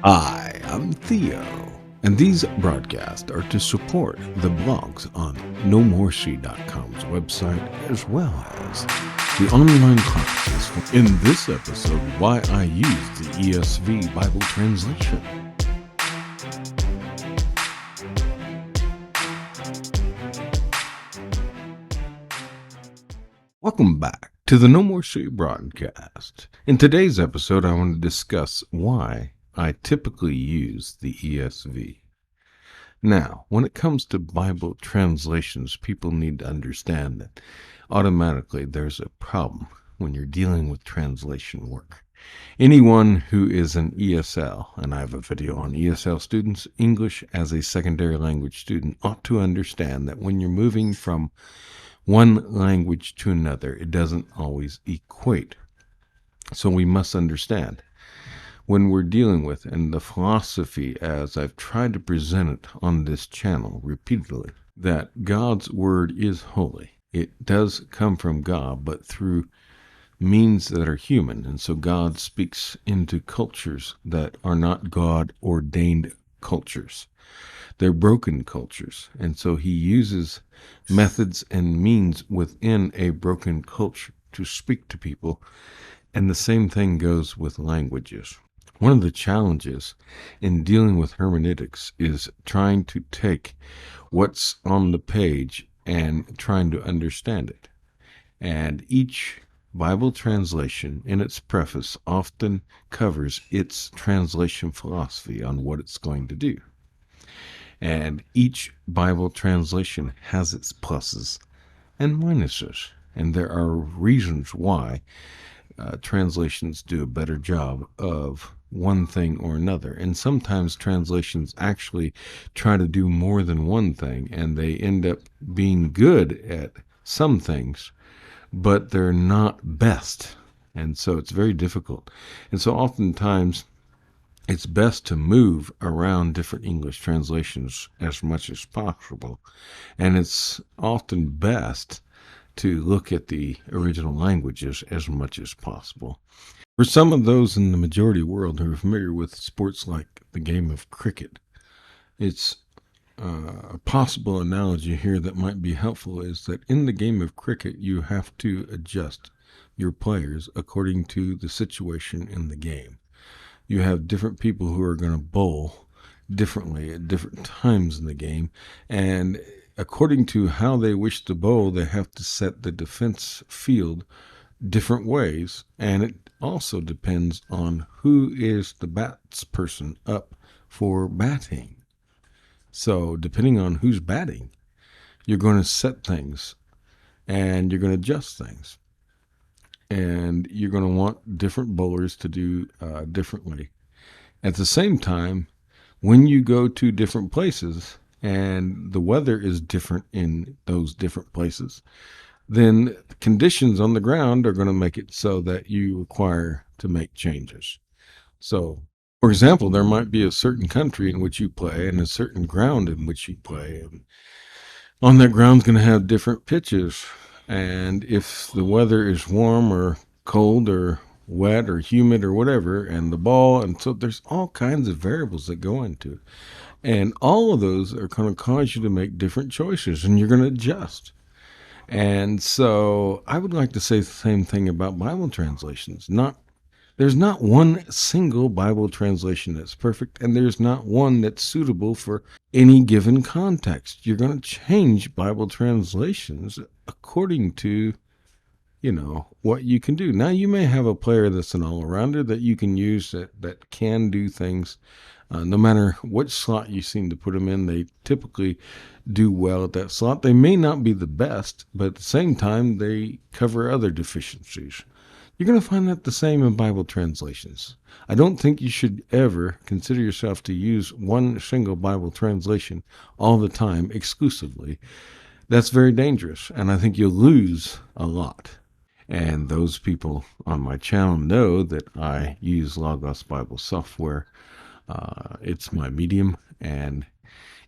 Hi, I'm Theo, and these broadcasts are to support the blogs on nomoreshee.com's website as well as the online classes. In this episode, why I use the ESV Bible translation. Welcome back to the No More Shee broadcast. In today's episode, I want to discuss why I typically use the ESV. Now, when it comes to Bible translations, people need to understand that automatically there's a problem when you're dealing with translation work. Anyone who is an ESL, and I have a video on ESL students, English as a secondary language student, ought to understand that when you're moving from one language to another, it doesn't always equate. So we must understand when we're dealing with, and the philosophy as I've tried to present it on this channel repeatedly, that God's word is holy. It does come from God, but through means that are human. And so God speaks into cultures that are not God-ordained cultures. They're broken cultures. And so he uses methods and means within a broken culture to speak to people. And the same thing goes with languages. One of the challenges in dealing with hermeneutics is trying to take what's on the page and trying to understand it. And each Bible translation in its preface often covers its translation philosophy on what it's going to do. And each Bible translation has its pluses and minuses. And there are reasons why translations do a better job of one thing or another. And sometimes translations actually try to do more than one thing, and they end up being good at some things, but they're not best. And so it's very difficult. And so oftentimes it's best to move around different English translations as much as possible. And it's often best to look at the original languages as much as possible. For some of those in the majority world who are familiar with sports like the game of cricket, it's a possible analogy here that might be helpful is that in the game of cricket, you have to adjust your players according to the situation in the game. You have different people who are going to bowl differently at different times in the game, and according to how they wish to bowl, they have to set the defense field different ways, and it also depends on who is the bats person up for batting. So depending on who's batting, you're going to set things and you're going to adjust things. And you're going to want different bowlers to do differently. At the same time, when you go to different places and the weather is different in those different places, then conditions on the ground are going to make it so that you require to make changes. So, for example, there might be a certain country in which you play and a certain ground in which you play. And on that ground's going to have different pitches. And if the weather is warm or cold or wet or humid or whatever, and the ball, and so there's all kinds of variables that go into it. And all of those are going to cause you to make different choices, and you're going to adjust. And so I would like to say the same thing about Bible translations. There's not one single Bible translation that's perfect, and there's not one that's suitable for any given context. You're going to change Bible translations according to, what you can do. Now, you may have a player that's an all-arounder that you can use that can do things. No matter what slot you seem to put them in, they typically do well at that slot. They may not be the best, but at the same time, they cover other deficiencies. You're going to find that the same in Bible translations. I don't think you should ever consider yourself to use one single Bible translation all the time exclusively. That's very dangerous, and I think you'll lose a lot. And those people on my channel know that I use Logos Bible software. It's my medium, and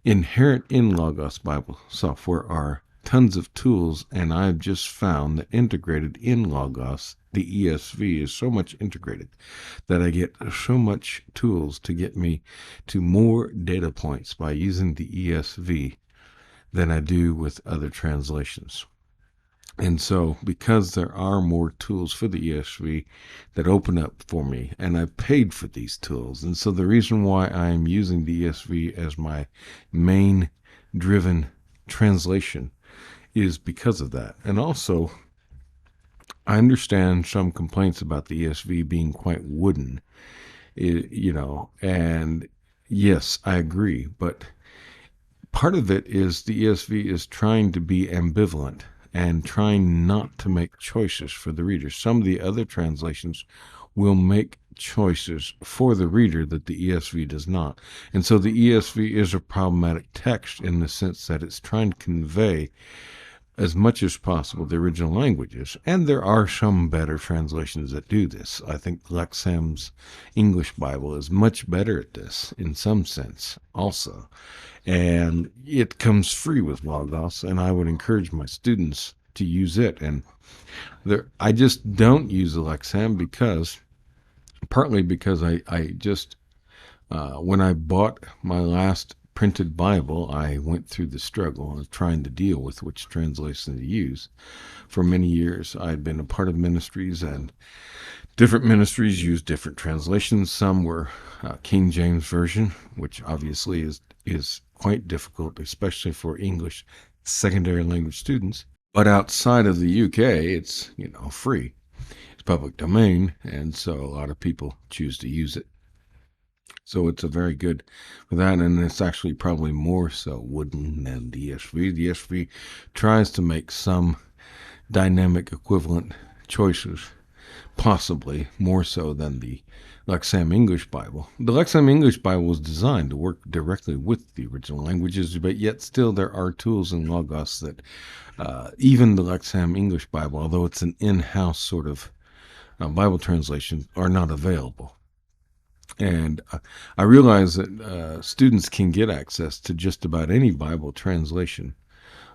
inherent in Logos Bible software are tons of tools, and I've just found that integrated in Logos, the ESV is so much integrated that I get so much tools to get me to more data points by using the ESV than I do with other translations. And so, because there are more tools for the ESV that open up for me, and I paid for these tools. And so, the reason why I'm using the ESV as my main driven translation is because of that. And also, I understand some complaints about the ESV being quite wooden, and yes, I agree. But part of it is the ESV is trying to be ambivalent and trying not to make choices for the reader. Some of the other translations will make choices for the reader that the ESV does not. And so the ESV is a problematic text in the sense that it's trying to convey as much as possible the original languages. And there are some better translations that do this. I think Lexham's English Bible is much better at this in some sense also. And it comes free with Logos, and I would encourage my students to use it. And I just don't use the Lexham partly because I just, when I bought my last printed Bible, I went through the struggle of trying to deal with which translation to use. For many years, I'd been a part of ministries, and different ministries use different translations. Some were King James Version, which obviously is quite difficult, especially for English secondary language students. But outside of the UK, it's free. It's public domain, and so a lot of people choose to use it. So it's a very good for that, and it's actually probably more so wooden than the ESV. The ESV tries to make some dynamic equivalent choices, possibly more so than the Lexham English Bible. The Lexham English Bible was designed to work directly with the original languages, but yet still there are tools in Logos that even the Lexham English Bible, although it's an in-house sort of Bible translation, are not available. And I realize that students can get access to just about any Bible translation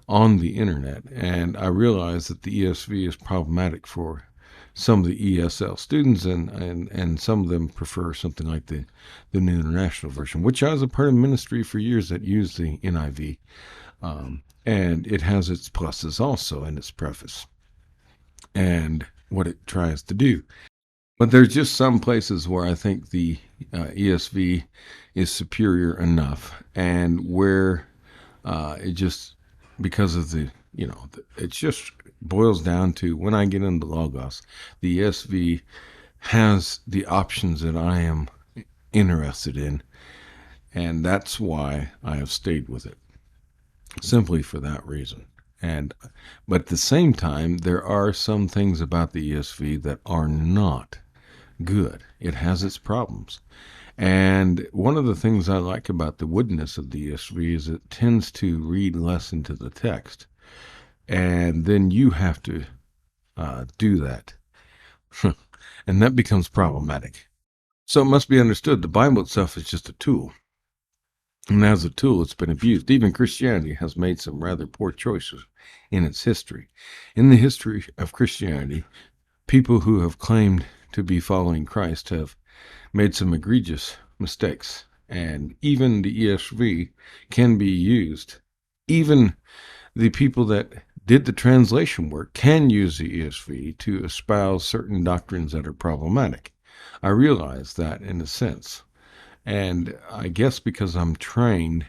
on the internet, and I realize that the ESV is problematic for some of the ESL students, and some of them prefer something like the New International Version, which I was a part of ministry for years that used the NIV, and it has its pluses also in its preface and what it tries to do. But there's just some places where I think the ESV is superior enough, and where it just, because of it just boils down to, when I get into Logos, the ESV has the options that I am interested in, and that's why I have stayed with it, simply for that reason. But at the same time, there are some things about the ESV that are not good. It has its problems. And one of the things I like about the woodenness of the ESV is it tends to read less into the text. And then you have to do that. And that becomes problematic. So it must be understood the Bible itself is just a tool. And as a tool, it's been abused. Even Christianity has made some rather poor choices in its history. In the history of Christianity, people who have claimed to be following Christ have made some egregious mistakes. And even the ESV can be used. Even the people that did the translation work can use the ESV to espouse certain doctrines that are problematic. I realize that in a sense. And I guess because I'm trained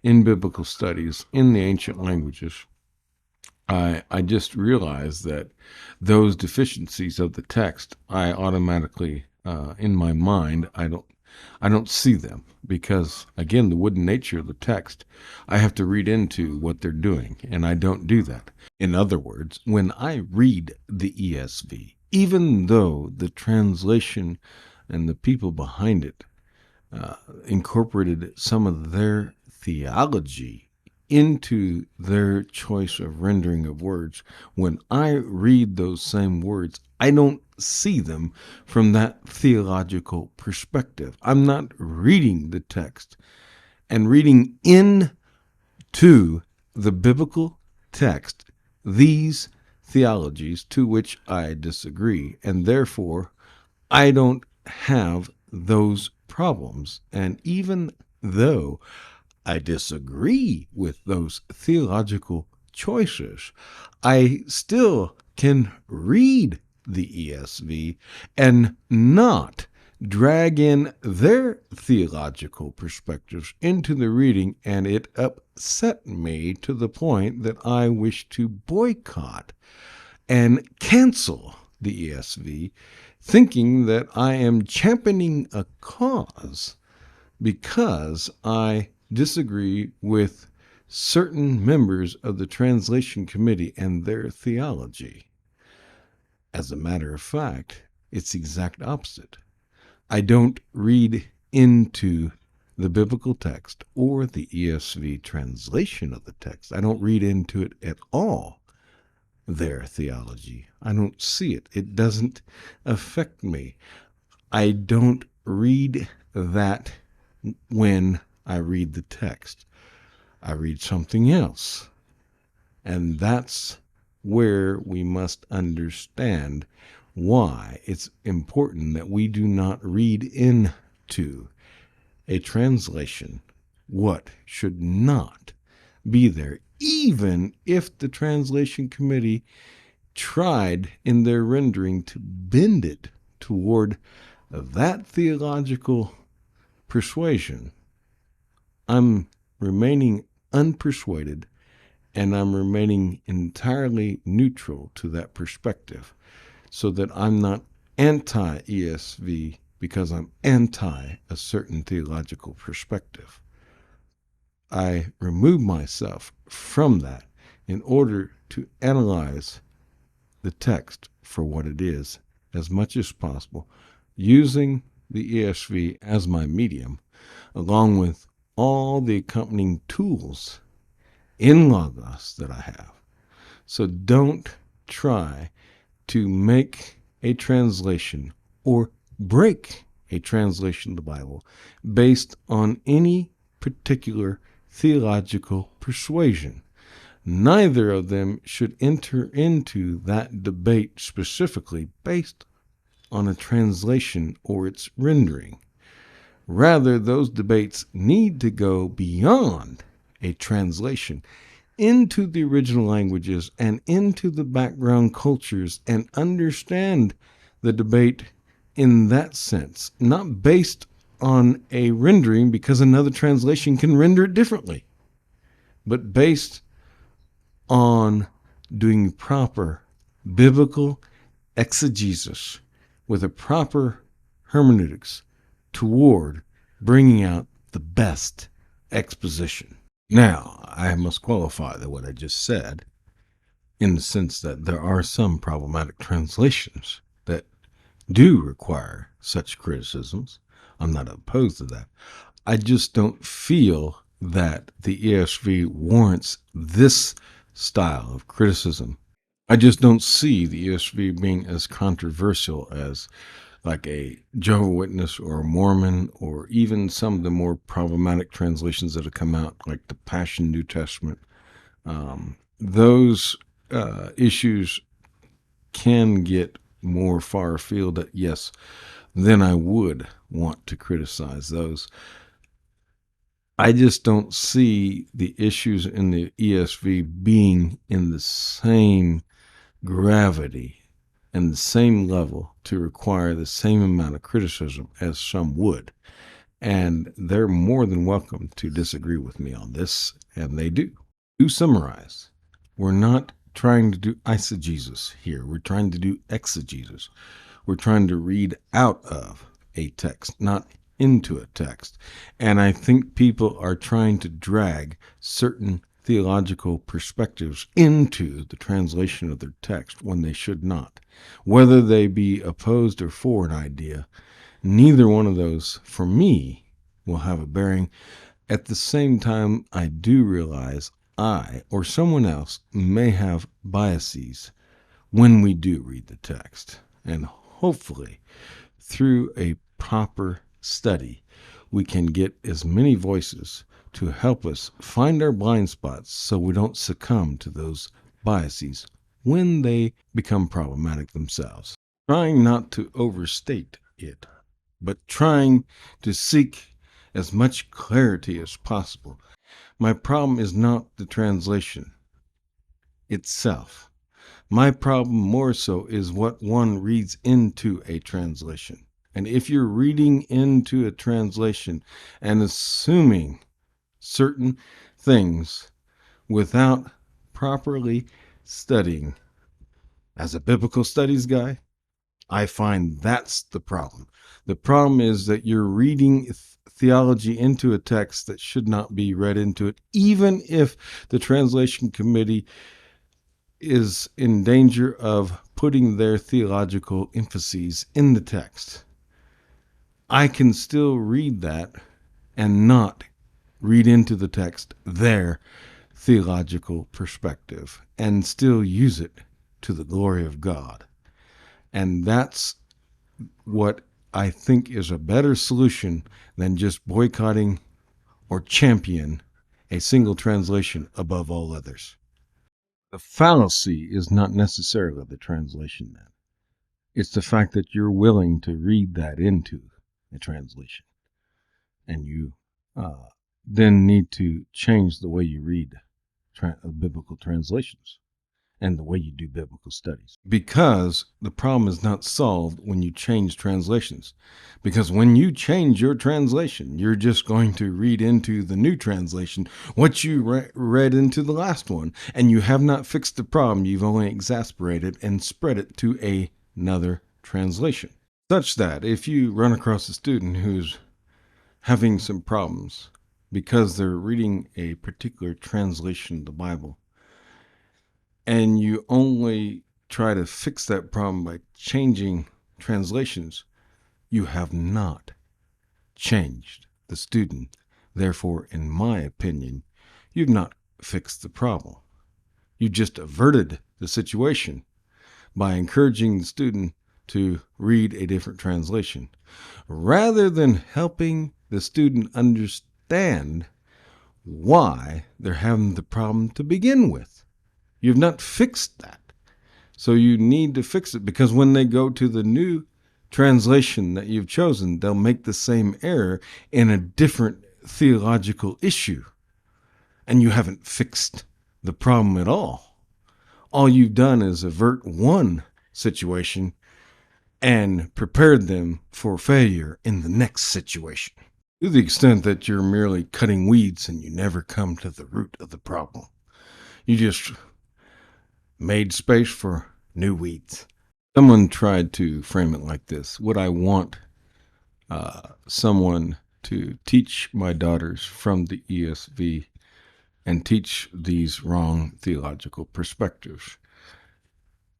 in biblical studies in the ancient languages, I just realize that those deficiencies of the text, I automatically, in my mind, I don't see them, because, again, the wooden nature of the text, I have to read into what they're doing, and I don't do that. In other words, when I read the ESV, even though the translation and the people behind it incorporated some of their theology into their choice of rendering of words, when I read those same words, I don't see them from that theological perspective. I'm not reading the text and reading into the biblical text these theologies to which I disagree, and therefore I don't have those problems. And even though I disagree with those theological choices, I still can read the ESV and not drag in their theological perspectives into the reading, and it upset me to the point that I wish to boycott and cancel the ESV, thinking that I am championing a cause because I disagree with certain members of the translation committee and their theology. As a matter of fact, it's the exact opposite. I don't read into the biblical text or the ESV translation of the text. I don't read into it at all, their theology. I don't see it. It doesn't affect me. I don't read that when I read the text. I read something else. And that's where we must understand why it's important that we do not read into a translation what should not be there, even if the translation committee tried in their rendering to bend it toward that theological persuasion. I'm remaining unpersuaded, and I'm remaining entirely neutral to that perspective, so that I'm not anti-ESV because I'm anti a certain theological perspective. I remove myself from that in order to analyze the text for what it is as much as possible, using the ESV as my medium, along with all the accompanying tools in Logos that I have. So don't try to make a translation or break a translation of the Bible based on any particular theological persuasion. Neither of them should enter into that debate specifically based on a translation or its rendering. Rather, those debates need to go beyond a translation into the original languages and into the background cultures, and understand the debate in that sense, not based on a rendering because another translation can render it differently, but based on doing proper biblical exegesis with a proper hermeneutics toward bringing out the best exposition. Now, I must qualify that what I just said, in the sense that there are some problematic translations that do require such criticisms. I'm not opposed to that. I just don't feel that the ESV warrants this style of criticism. I just don't see the ESV being as controversial as like a Jehovah's Witness or a Mormon, or even some of the more problematic translations that have come out, like the Passion New Testament. Those issues can get more far afield, yes, then I would want to criticize those. I just don't see the issues in the ESV being in the same gravity and the same level to require the same amount of criticism as some would. And they're more than welcome to disagree with me on this, and they do. To summarize, we're not trying to do eisegesis here. We're trying to do exegesis. We're trying to read out of a text, not into a text. And I think people are trying to drag certain theological perspectives into the translation of their text when they should not. Whether they be opposed or for an idea, neither one of those, for me, will have a bearing. At the same time, I do realize I or someone else may have biases when we do read the text. And hopefully, through a proper study, we can get as many voices to help us find our blind spots so we don't succumb to those biases when they become problematic themselves. Trying not to overstate it, but trying to seek as much clarity as possible. My problem is not the translation itself. My problem more so is what one reads into a translation. And if you're reading into a translation and assuming certain things without properly studying, as a biblical studies guy, I find that's the problem. The problem is that you're reading theology into a text that should not be read into it, even if the translation committee is in danger of putting their theological emphases in the text. I can still read that and not read into the text their theological perspective and still use it to the glory of God. And that's what I think is a better solution than just boycotting or champion a single translation above all others. The fallacy is not necessarily the translation then. It's the fact that you're willing to read that into a translation. And you then need to change the way you read biblical translations and the way you do biblical studies. Because the problem is not solved when you change translations. Because when you change your translation, you're just going to read into the new translation what you read into the last one. And you have not fixed the problem. You've only exasperated and spread it to another translation. Such that if you run across a student who's having some problems because they're reading a particular translation of the Bible, and you only try to fix that problem by changing translations, you have not changed the student. Therefore, in my opinion, you've not fixed the problem. You just averted the situation by encouraging the student to read a different translation, rather than helping the student understand why they're having the problem to begin with. You've not fixed that. So you need to fix it, because when they go to the new translation that you've chosen, they'll make the same error in a different theological issue. And you haven't fixed the problem at all. All you've done is avert one situation and prepared them for failure in the next situation. To the extent that you're merely cutting weeds and you never come to the root of the problem. You just made space for new weeds. Someone tried to frame it like this. Would I want someone to teach my daughters from the ESV and teach these wrong theological perspectives?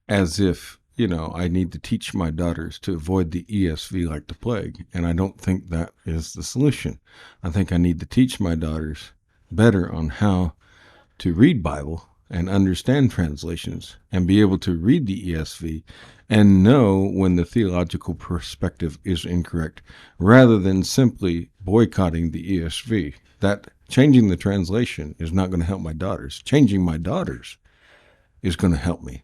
As if, I need to teach my daughters to avoid the ESV like the plague. And I don't think that is the solution. I think I need to teach my daughters better on how to read Bible and understand translations and be able to read the ESV and know when the theological perspective is incorrect, rather than simply boycotting the ESV. That changing the translation is not going to help my daughters. Changing my daughters is going to help me.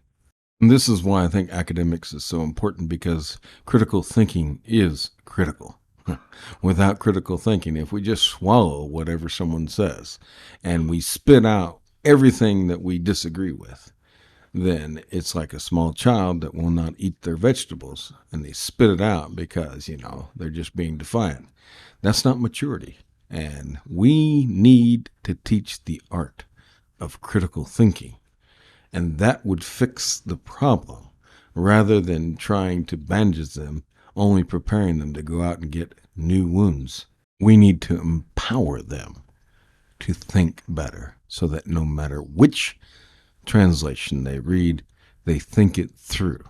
And this is why I think academics is so important, because critical thinking is critical. Without critical thinking, if we just swallow whatever someone says and we spit out everything that we disagree with, then it's like a small child that will not eat their vegetables and they spit it out because, they're just being defiant. That's not maturity. And we need to teach the art of critical thinking. And that would fix the problem, rather than trying to bandage them, only preparing them to go out and get new wounds. We need to empower them to think better, so that no matter which translation they read, they think it through.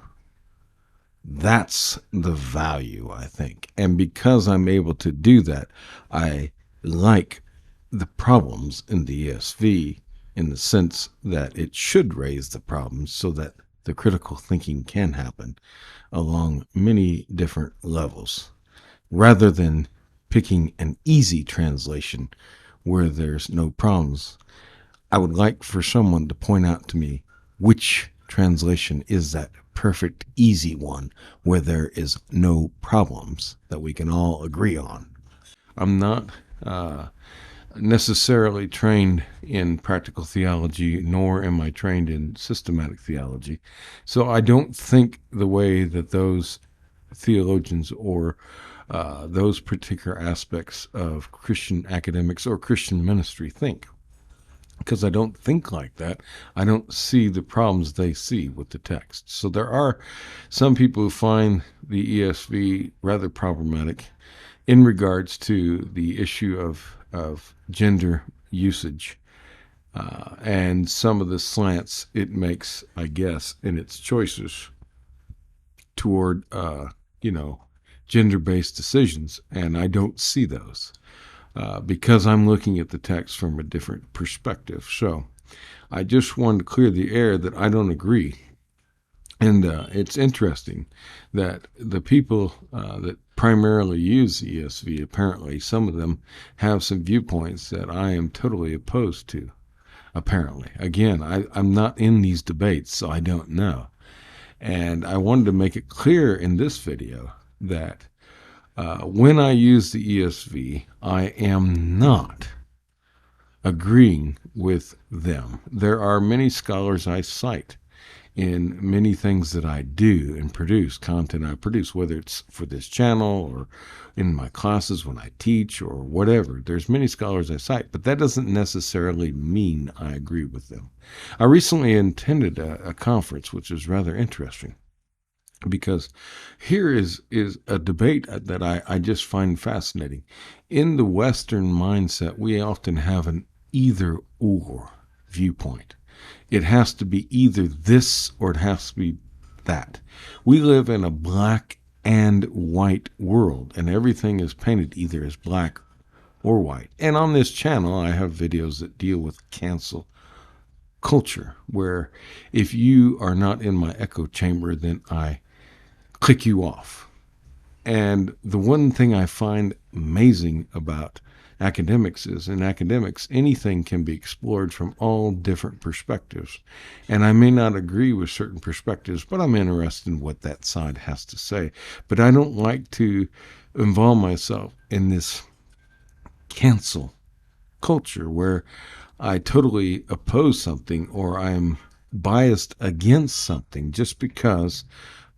That's the value, I think. And because I'm able to do that, I like the problems in the ESV, in the sense that it should raise the problems so that the critical thinking can happen along many different levels, rather than picking an easy translation where there's no problems. I would like for someone to point out to me which translation is that perfect, easy one where there is no problems that we can all agree on. I'm not necessarily trained in practical theology, nor am I trained in systematic theology. So I don't think the way that those theologians or those particular aspects of Christian academics or Christian ministry think. Because I don't think like that. I don't see the problems they see with the text. So there are some people who find the ESV rather problematic in regards to the issue of gender usage and some of the slants it makes, I guess, in its choices toward, gender-based decisions. And I don't see those. Because I'm looking at the text from a different perspective. So I just wanted to clear the air that I don't agree. And it's interesting that the people that primarily use the ESV, apparently, some of them have some viewpoints that I am totally opposed to, apparently. Again, I'm not in these debates, so I don't know. And I wanted to make it clear in this video that when I use the ESV, I am not agreeing with them. There are many scholars I cite in many things that I do and produce, content I produce, whether it's for this channel or in my classes when I teach or whatever. There's many scholars I cite, but that doesn't necessarily mean I agree with them. I recently attended a conference, which was rather interesting. Because here is a debate that I just find fascinating. In the Western mindset, we often have an either-or viewpoint. It has to be either this or it has to be that. We live in a black and white world, and everything is painted either as black or white. And on this channel, I have videos that deal with cancel culture, where if you are not in my echo chamber, then I click you off. And the one thing I find amazing about academics is in academics, anything can be explored from all different perspectives. And I may not agree with certain perspectives, but I'm interested in what that side has to say. But I don't like to involve myself in this cancel culture where I totally oppose something or I'm biased against something just because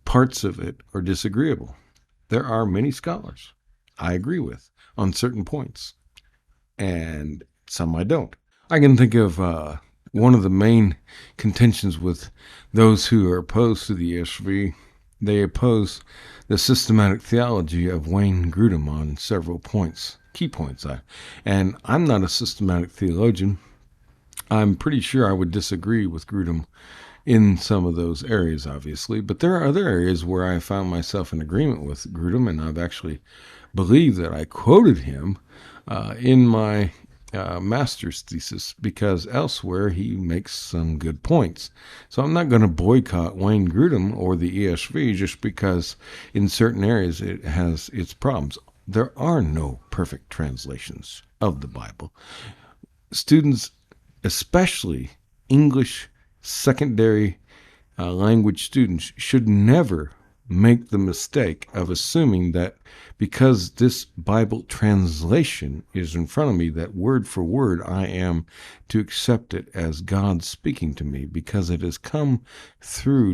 parts of it are disagreeable. There are many scholars I agree with on certain points, and some I don't. I can think of one of the main contentions with those who are opposed to the ESV. They oppose the systematic theology of Wayne Grudem on several points, key points. And I'm not a systematic theologian. I'm pretty sure I would disagree with Grudem in some of those areas, obviously, but there are other areas where I found myself in agreement with Grudem, and I've actually believed that I quoted him in my master's thesis, because elsewhere he makes some good points. So I'm not going to boycott Wayne Grudem or the ESV just because in certain areas it has its problems. There are no perfect translations of the Bible. Students, especially English secondary language students, should never make the mistake of assuming that because this Bible translation is in front of me, that word for word I am to accept it as God speaking to me, because it has come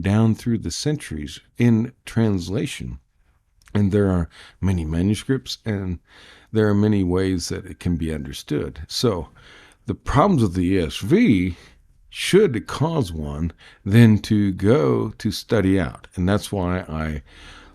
down through the centuries in translation. And there are many manuscripts and there are many ways that it can be understood. So the problems of the ESV should cause one then to go to study out. And that's why I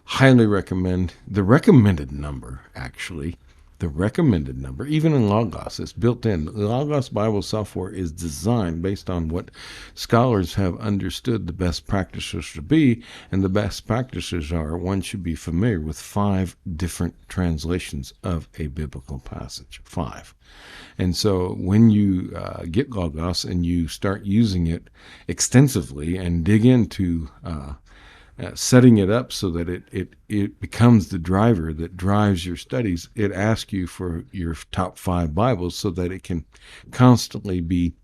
highly recommend the recommended number, actually. The recommended number, even in Logos, it's built in. Logos Bible software is designed based on what scholars have understood the best practices to be, and the best practices are one should be familiar with 5 different translations of a biblical passage. 5. And so when you get Logos and you start using it extensively and dig into setting it up so that it becomes the driver that drives your studies, it asks you for your top 5 Bibles so that it can constantly be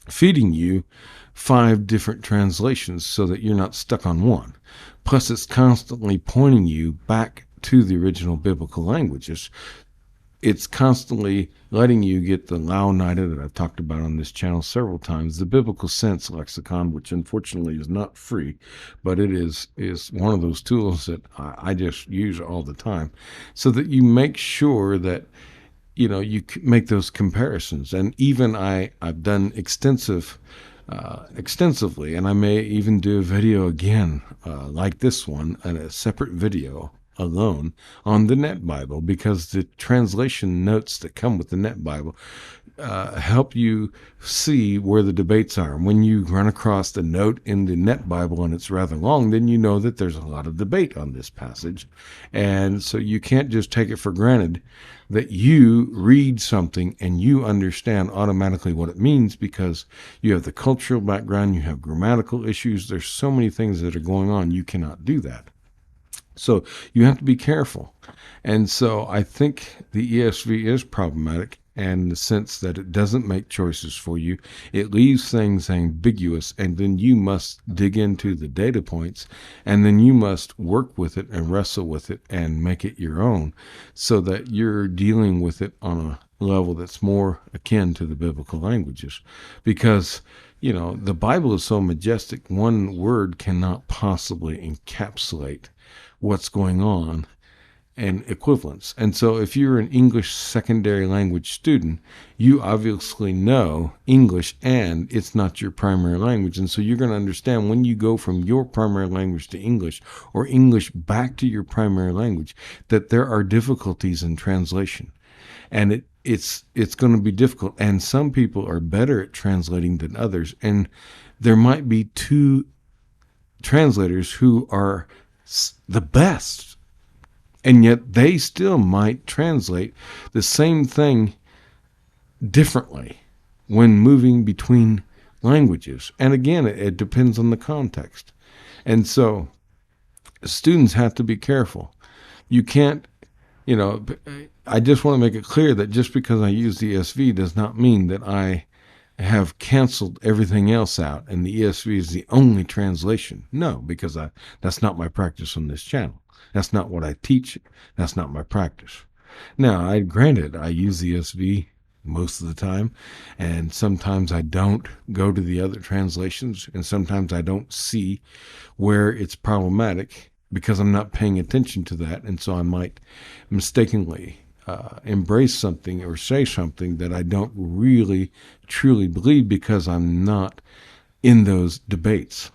feeding you 5 different translations so that you're not stuck on one. Plus, it's constantly pointing you back to the original biblical languages. It's constantly letting you get the Louw-Nida that I've talked about on this channel several times, the Biblical Sense lexicon, which unfortunately is not free, but it is one of those tools that I just use all the time, so that you make sure that you make those comparisons. And even I've done extensively, and I may even do a video again like this one, and a separate video alone on the Net Bible, because the translation notes that come with the Net Bible help you see where the debates are. When you run across the note in the Net Bible and it's rather long, then you know that there's a lot of debate on this passage. And so you can't just take it for granted that you read something and you understand automatically what it means, because you have the cultural background, you have grammatical issues, there's so many things that are going on. You cannot do that. So you have to be careful. And so I think the ESV is problematic in the sense that it doesn't make choices for you. It leaves things ambiguous, and then you must dig into the data points, and then you must work with it and wrestle with it and make it your own, so that you're dealing with it on a level that's more akin to the biblical languages. Because the Bible is so majestic, one word cannot possibly encapsulate what's going on and equivalence. And so if you're an English secondary language student, you obviously know English, and it's not your primary language. And so you're going to understand when you go from your primary language to English, or English back to your primary language, that there are difficulties in translation. And it's going to be difficult. And some people are better at translating than others. And there might be 2 translators who are the best, and yet they still might translate the same thing differently when moving between languages. And again, it depends on the context. And so students have to be careful. You can't, I just want to make it clear that just because I use the ESV does not mean that I have canceled everything else out and the ESV is the only translation. No, because that's not my practice on this channel. That's not what I teach. That's not my practice. Now, granted, I use the ESV most of the time, and sometimes I don't go to the other translations, and sometimes I don't see where it's problematic because I'm not paying attention to that, and so I might mistakenly embrace something or say something that I don't really truly believe, because I'm not in those debates.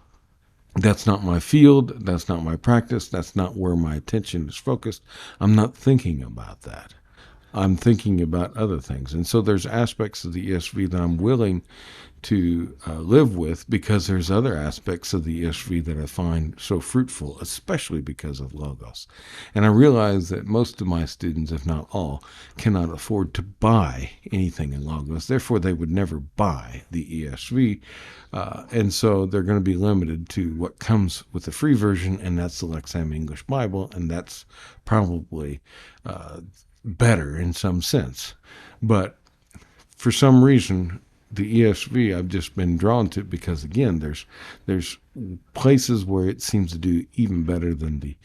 That's not my field. That's not my practice. That's not where my attention is focused. I'm not thinking about that. I'm thinking about other things. And so there's aspects of the ESV that I'm willing to live with, because there's other aspects of the ESV that I find so fruitful, especially because of Logos. And I realize that most of my students, if not all, cannot afford to buy anything in Logos. Therefore, they would never buy the ESV. And so they're going to be limited to what comes with the free version, and that's the Lexham English Bible, and that's probably better in some sense. But for some reason, the ESV I've just been drawn to, because again, there's places where it seems to do even better than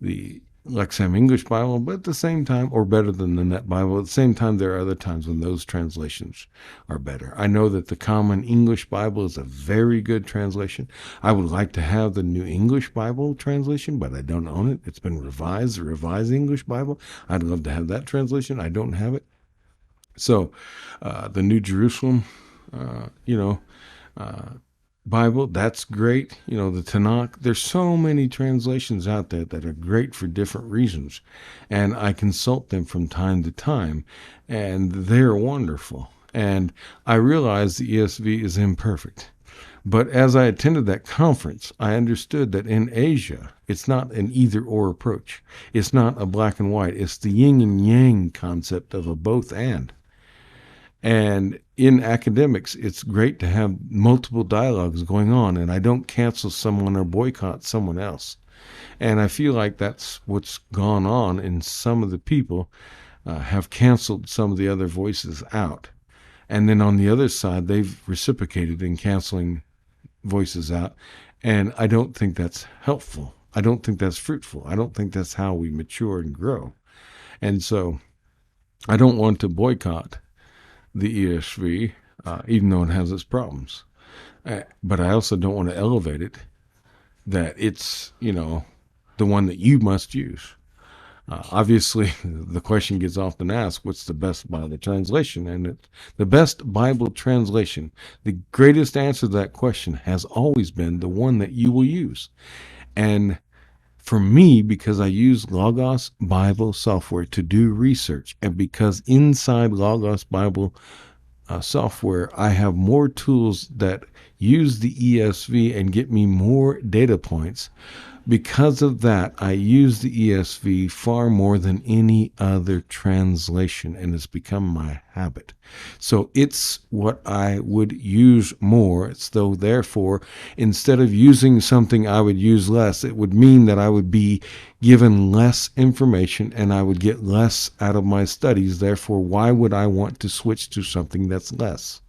the Lexham English Bible, but at the same time, or better than the Net Bible. At the same time, there are other times when those translations are better. I know that the Common English Bible is a very good translation. I would like to have the New English Bible translation, but I don't own it. It's been revised, the Revised English Bible. I'd love to have that translation. I don't have it. So the New Jerusalem, Bible, that's great. The Tanakh, there's so many translations out there that are great for different reasons. And I consult them from time to time, and they're wonderful. And I realize the ESV is imperfect. But as I attended that conference, I understood that in Asia, it's not an either-or approach. It's not a black and white. It's the yin and yang concept of a both and. And in academics, it's great to have multiple dialogues going on, and I don't cancel someone or boycott someone else. And I feel like that's what's gone on, and some of the people have canceled some of the other voices out. And then on the other side, they've reciprocated in canceling voices out. And I don't think that's helpful. I don't think that's fruitful. I don't think that's how we mature and grow. And so I don't want to boycott the ESV, even though it has its problems. But I also don't want to elevate it that it's, the one that you must use. Obviously, the question gets often asked, what's the best Bible translation? And the best Bible translation, the greatest answer to that question has always been the one that you will use. And for me, because I use Logos Bible software to do research, and because inside Logos Bible software, I have more tools that use the ESV and get me more data points. Because of that, I use the ESV far more than any other translation, and it's become my habit. So it's what I would use more. So therefore, instead of using something I would use less, it would mean that I would be given less information and I would get less out of my studies. Therefore, why would I want to switch to something that's less?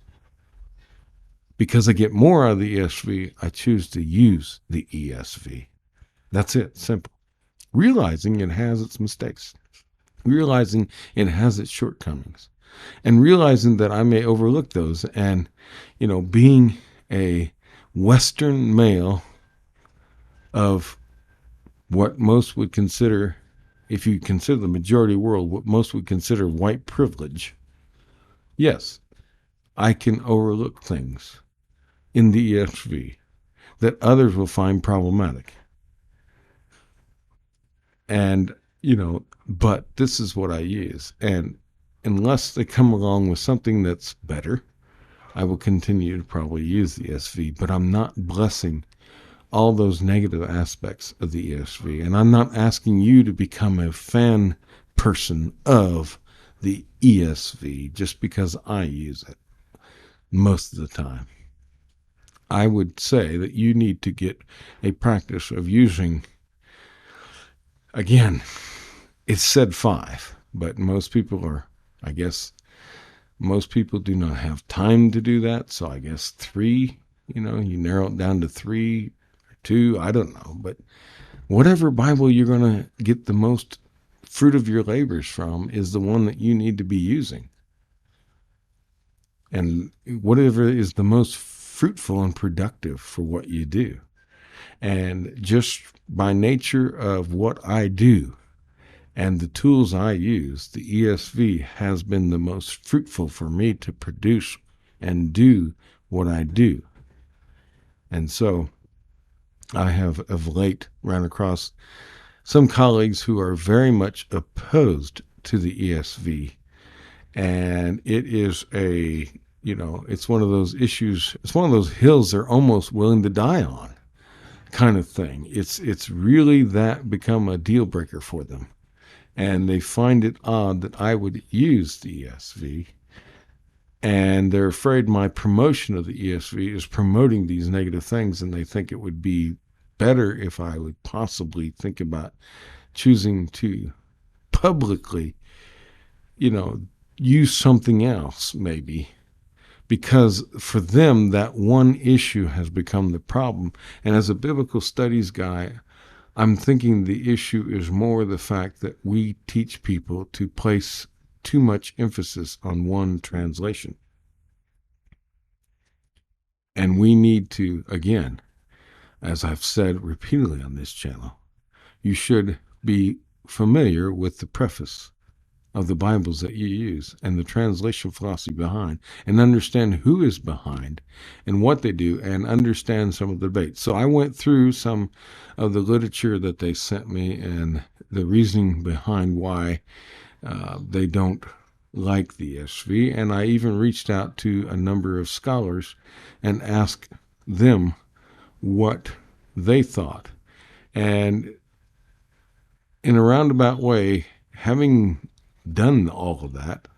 Because I get more out of the ESV, I choose to use the ESV. That's it, simple. Realizing it has its mistakes, realizing it has its shortcomings, and realizing that I may overlook those. And, being a Western male of what most would consider, if you consider the majority world, what most would consider white privilege, yes, I can overlook things in the ESV that others will find problematic. And, but this is what I use. And unless they come along with something that's better, I will continue to probably use the ESV. But I'm not blessing all those negative aspects of the ESV. And I'm not asking you to become a fan person of the ESV just because I use it most of the time. I would say that you need to get a practice of using. Again, it's said 5, but most people do not have time to do that. So I guess 3, you narrow it down to 3 or 2, I don't know. But whatever Bible you're going to get the most fruit of your labors from is the one that you need to be using. And whatever is the most fruitful and productive for what you do. And just by nature of what I do and the tools I use, the ESV has been the most fruitful for me to produce and do what I do. And so I have of late ran across some colleagues who are very much opposed to the ESV. And it is it's one of those issues, it's one of those hills they're almost willing to die on. Kind of thing. It's really that become a deal breaker for them. And they find it odd that I would use the ESV. And they're afraid my promotion of the ESV is promoting these negative things. And they think it would be better if I would possibly think about choosing to publicly, use something else maybe. Because for them, that one issue has become the problem. And as a biblical studies guy, I'm thinking the issue is more the fact that we teach people to place too much emphasis on one translation. And we need to, again, as I've said repeatedly on this channel, you should be familiar with the preface of the Bibles that you use and the translation philosophy behind, and understand who is behind and what they do, and understand some of the debate. So I went through some of the literature that they sent me and the reasoning behind why they don't like the ESV, and I even reached out to a number of scholars and asked them what they thought. And in a roundabout way, having done all of that,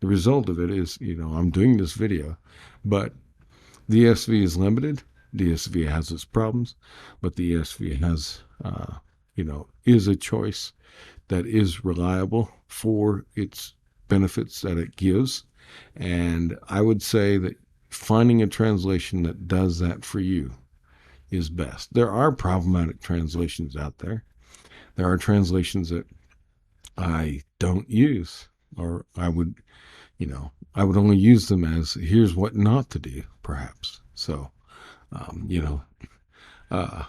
the result of it is, I'm doing this video, but the ESV is limited. The ESV has its problems, but the ESV has, is a choice that is reliable for its benefits that it gives. And I would say that finding a translation that does that for you is best. There are problematic translations out there. There are translations that I don't use, or I would, I would only use them as here's what not to do, perhaps. So, um, you know, uh,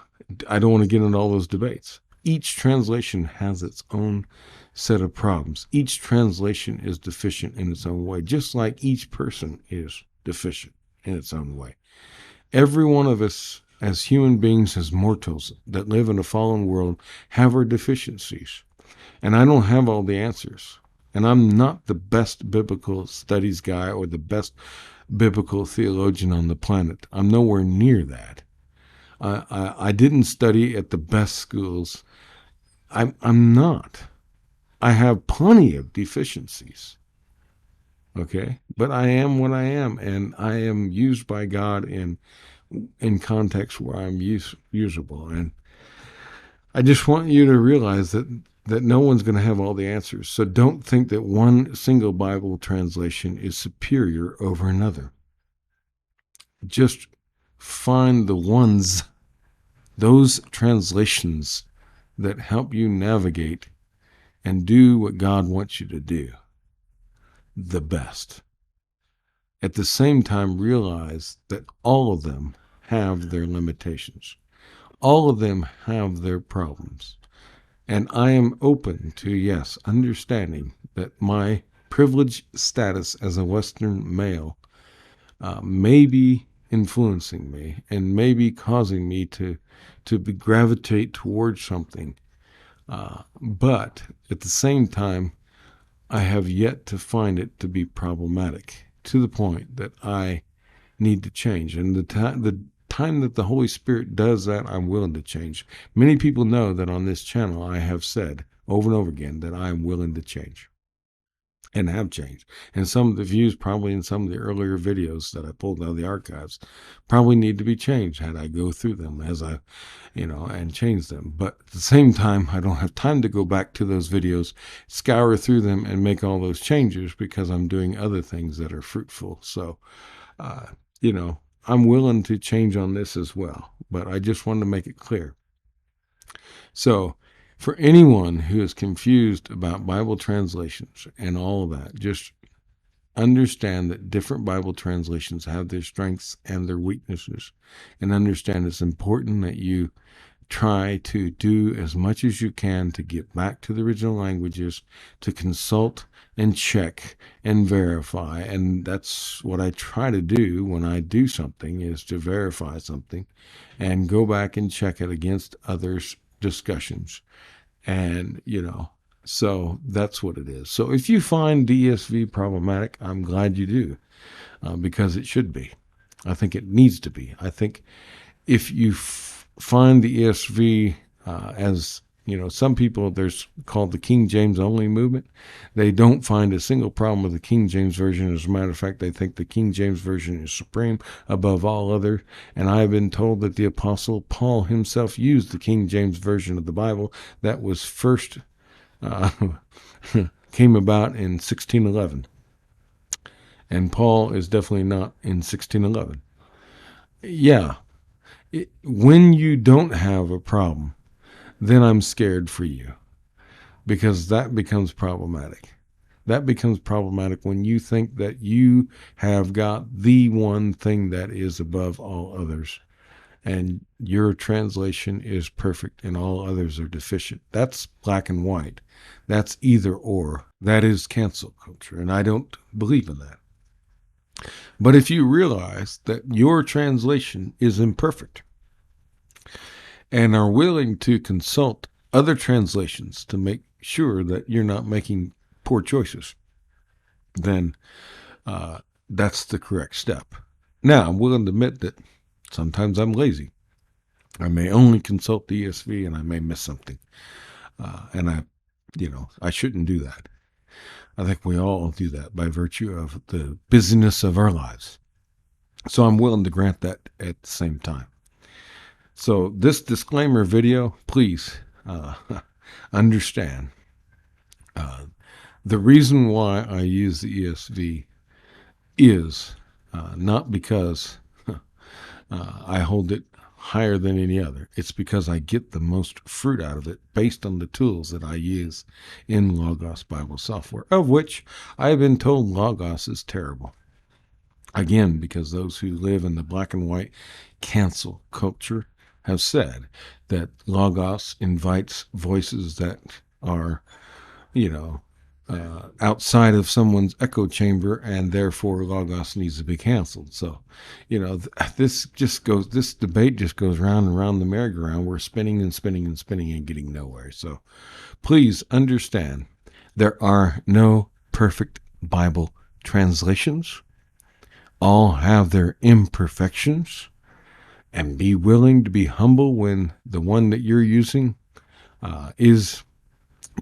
I don't want to get into all those debates. Each translation has its own set of problems. Each translation is deficient in its own way, just like each person is deficient in its own way. Every one of us, as human beings, as mortals that live in a fallen world, have our deficiencies. And I don't have all the answers. And I'm not the best biblical studies guy or the best biblical theologian on the planet. I'm nowhere near that. I didn't study at the best schools. I'm not. I have plenty of deficiencies. Okay, but I am what I am, and I am used by God in context where I'm usable. And I just want you to realize that no one's going to have all the answers. So don't think that one single Bible translation is superior over another. Just find those translations that help you navigate and do what God wants you to do the best. At the same time, realize that all of them have their limitations. All of them have their problems. And I am open to, yes, understanding that my privileged status as a Western male may be influencing me and may be causing me to gravitate towards something. But at the same time, I have yet to find it to be problematic to the point that I need to change. And the time that the Holy Spirit does that, I'm willing to change. Many people know that on this channel I have said over and over again that I am willing to change and have changed. And some of the views probably in some of the earlier videos that I pulled out of the archives probably need to be changed had I go through them as I, and change them. But at the same time, I don't have time to go back to those videos, scour through them and make all those changes because I'm doing other things that are fruitful. So, I'm willing to change on this as well, but I just wanted to make it clear. So, for anyone who is confused about Bible translations and all of that, just understand that different Bible translations have their strengths and their weaknesses, and understand it's important that you try to do as much as you can to get back to the original languages, to consult and check and verify. And that's what I try to do when I do something, is to verify something and go back and check it against others' discussions. And, so that's what it is. So if you find ESV problematic, I'm glad you do, because it should be. I think it needs to be. I think if you find the ESV as, some people, there's called the King James only movement. They don't find a single problem with the King James Version. As a matter of fact, they think the King James Version is supreme above all other. And I've been told that the Apostle Paul himself used the King James Version of the Bible that was first came about in 1611. And Paul is definitely not in 1611. Yeah. When you don't have a problem, then I'm scared for you, because that becomes problematic. That becomes problematic when you think that you have got the one thing that is above all others, and your translation is perfect and all others are deficient. That's black and white. That's either or. That is cancel culture, and I don't believe in that. But if you realize that your translation is imperfect and are willing to consult other translations to make sure that you're not making poor choices, then that's the correct step. Now, I'm willing to admit that sometimes I'm lazy. I may only consult the ESV and I may miss something. And I shouldn't do that. I think we all do that by virtue of the busyness of our lives. So I'm willing to grant that at the same time. So this disclaimer video, please understand the reason why I use the ESV is not because I hold it higher than any other. It's because I get the most fruit out of it based on the tools that I use in Logos Bible software, of which I've been told Logos is terrible. Again, because those who live in the black and white cancel culture have said that Logos invites voices that are, you know, outside of someone's echo chamber, and therefore Logos needs to be canceled. So, this debate just goes round and round the merry-go-round. We're spinning and spinning and spinning and getting nowhere. So, please understand, there are no perfect Bible translations. All have their imperfections, and be willing to be humble when the one that you're using is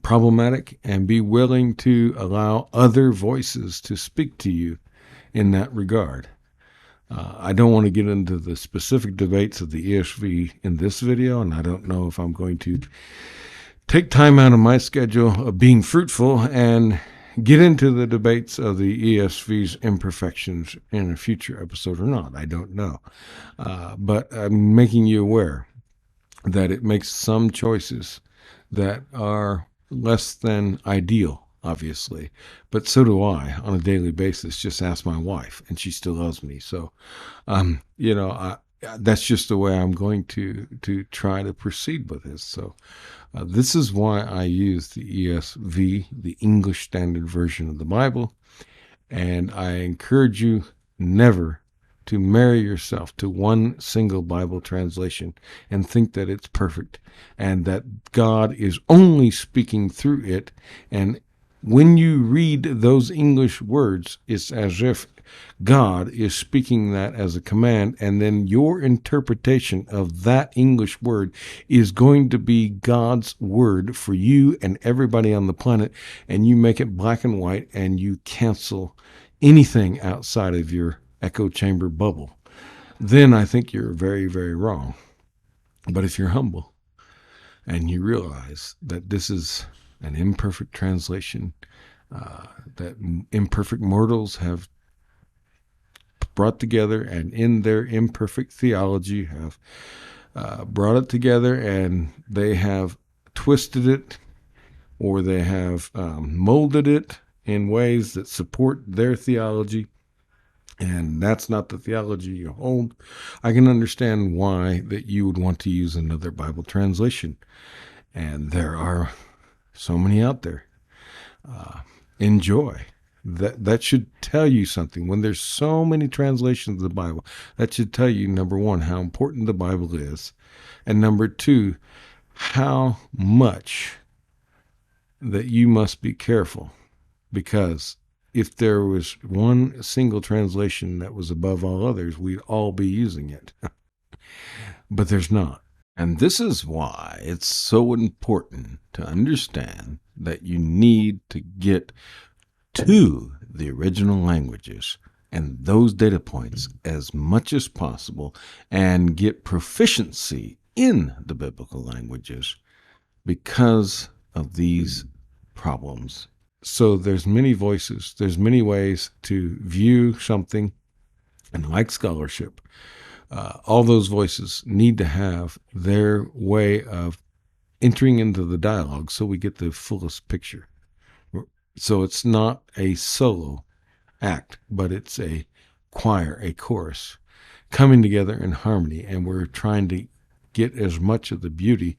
problematic, and be willing to allow other voices to speak to you in that regard. I don't want to get into the specific debates of the ESV in this video, and I don't know if I'm going to take time out of my schedule of being fruitful and get into the debates of the ESV's imperfections in a future episode or not. I don't know. But I'm making you aware that it makes some choices that are less than ideal, obviously. But so do I on a daily basis. Just ask my wife, and she still loves me. So, that's just the way I'm going to try to proceed with this. So, this is why I use the ESV, the English Standard Version of the Bible, and I encourage you never to marry yourself to one single Bible translation and think that it's perfect and that God is only speaking through it. And when you read those English words, it's as if God is speaking that as a command, and then your interpretation of that English word is going to be God's word for you and everybody on the planet, and you make it black and white, and you cancel anything outside of your echo chamber bubble. Then I think you're very, very wrong. But if you're humble and you realize that this is an imperfect translation, that imperfect mortals have brought together, and in their imperfect theology have brought it together, and they have twisted it, or they have molded it in ways that support their theology, and that's not the theology you hold, I can understand why that you would want to use another Bible translation. And there are so many out there. Enjoy. That should tell you something. When there's so many translations of the Bible, that should tell you, number one, how important the Bible is, and number two, how much that you must be careful. Because if there was one single translation that was above all others, we'd all be using it. But there's not. And this is why it's so important to understand that you need to get to the original languages and those data points as much as possible and get proficiency in the biblical languages because of these problems. So there's many voices, there's many ways to view something, and like scholarship, all those voices need to have their way of entering into the dialogue so we get the fullest picture. So it's not a solo act, but it's a choir, a chorus, coming together in harmony, and we're trying to get as much of the beauty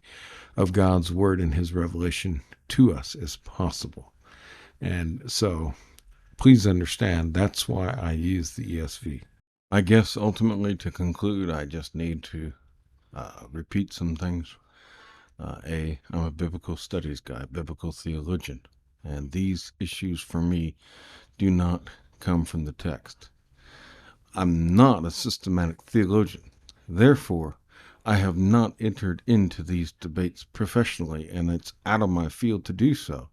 of God's word and his revelation to us as possible. And so please understand, that's why I use the ESV. I guess ultimately, to conclude, I just need to repeat some things. I'm a biblical studies guy, biblical theologian, and these issues for me do not come from the text. I'm not a systematic theologian. Therefore, I have not entered into these debates professionally, and it's out of my field to do so.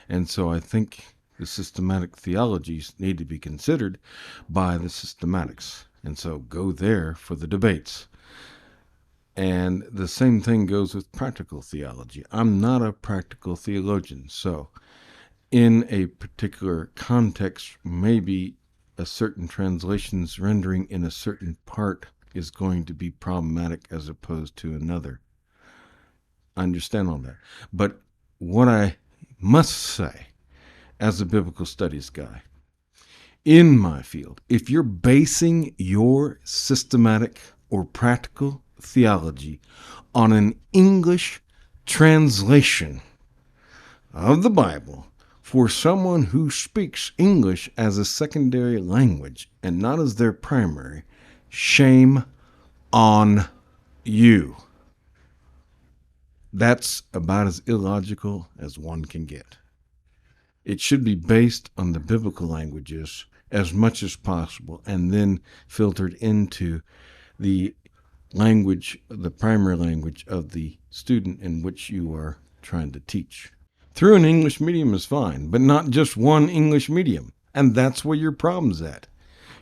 And so I think the systematic theologies need to be considered by the systematics. And so go there for the debates. And the same thing goes with practical theology. I'm not a practical theologian. So in a particular context, maybe a certain translation's rendering in a certain part is going to be problematic as opposed to another. I understand all that. But what I must say, as a biblical studies guy, in my field, if you're basing your systematic or practical theology on an English translation of the Bible for someone who speaks English as a secondary language and not as their primary, shame on you. That's about as illogical as one can get. It should be based on the biblical languages as much as possible and then filtered into the language, the primary language of the student in which you are trying to teach. Through an English medium is fine, but not just one English medium. And that's where your problem's at.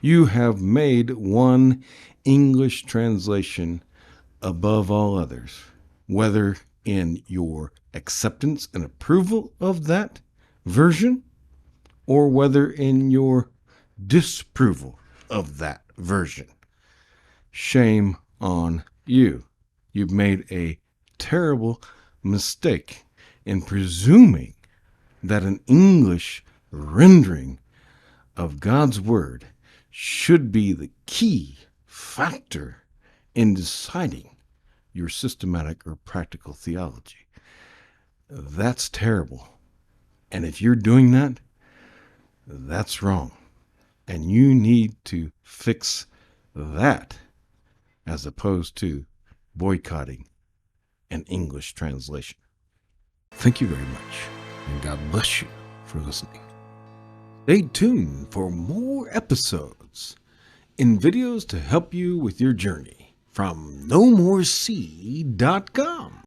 You have made one English translation above all others, whether in your acceptance and approval of that version or whether in your disapproval of that version. Shame on you. You've made a terrible mistake in presuming that an English rendering of God's Word should be the key factor in deciding your systematic or practical theology. That's terrible. And if you're doing that, that's wrong. And you need to fix that as opposed to boycotting an English translation. Thank you very much, and God bless you for listening. Stay tuned for more episodes in videos to help you with your journey from nomorec.com.